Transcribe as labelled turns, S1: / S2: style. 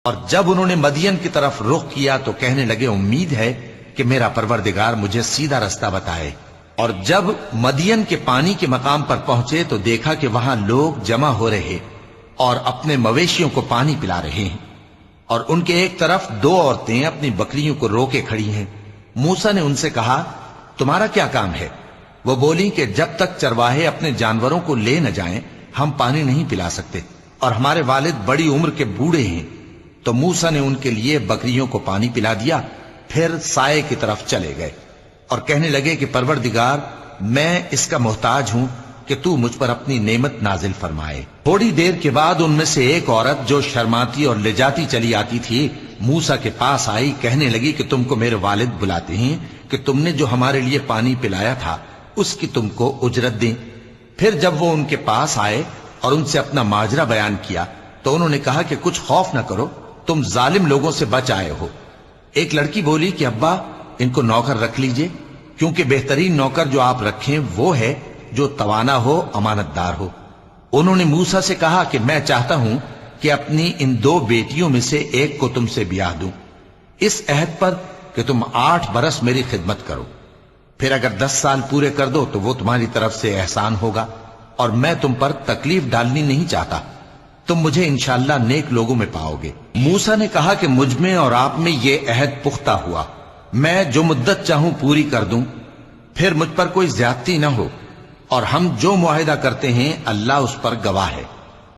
S1: اور جب انہوں نے مدین کی طرف رخ کیا تو کہنے لگے امید ہے کہ میرا پروردگار مجھے سیدھا رستہ بتائے۔ اور جب مدین کے پانی کے مقام پر پہنچے تو دیکھا کہ وہاں لوگ جمع ہو رہے اور اپنے مویشیوں کو پانی پلا رہے ہیں، اور ان کے ایک طرف دو عورتیں اپنی بکریوں کو روکے کھڑی ہیں۔ موسیٰ نے ان سے کہا تمہارا کیا کام ہے؟ وہ بولی کہ جب تک چرواہے اپنے جانوروں کو لے نہ جائیں ہم پانی نہیں پلا سکتے، اور ہمارے والد بڑی عمر کے بوڑھے ہیں۔ تو موسیٰ نے ان کے لیے بکریوں کو پانی پلا دیا، پھر سائے کی طرف چلے گئے اور کہنے لگے کہ پروردگار میں اس کا محتاج ہوں کہ تو مجھ پر اپنی نعمت نازل فرمائے۔ تھوڑی دیر کے بعد ان میں سے ایک عورت جو شرماتی اور لجاتی چلی آتی تھی موسیٰ کے پاس آئی، کہنے لگی کہ تم کو میرے والد بلاتے ہیں کہ تم نے جو ہمارے لیے پانی پلایا تھا اس کی تم کو اجرت دیں۔ پھر جب وہ ان کے پاس آئے اور ان سے اپنا ماجرا بیان کیا تو انہوں نے کہا کہ کچھ خوف نہ کرو، تم ظالم لوگوں سے بچ آئے ہو۔ ایک لڑکی بولی کہ ابا ان کو نوکر رکھ لیجئے، کیونکہ بہترین نوکر جو آپ رکھیں وہ ہے جو توانا ہو، امانت دار ہو۔ انہوں نے موسیٰ سے کہا کہ میں چاہتا ہوں کہ اپنی ان دو بیٹیوں میں سے ایک کو تم سے بیاہ دوں، اس عہد پر کہ تم 8 برس میری خدمت کرو، پھر اگر 10 سال پورے کر دو تو وہ تمہاری طرف سے احسان ہوگا، اور میں تم پر تکلیف ڈالنی نہیں چاہتا، تم مجھے انشاءاللہ نیک لوگوں میں پاؤ گے۔ موسیٰ نے کہا کہ مجھ میں اور آپ میں یہ عہد پختہ ہوا، میں جو مدت چاہوں پوری کر دوں، پھر مجھ پر کوئی زیادتی نہ ہو، اور ہم جو معاہدہ کرتے ہیں اللہ اس پر گواہ ہے۔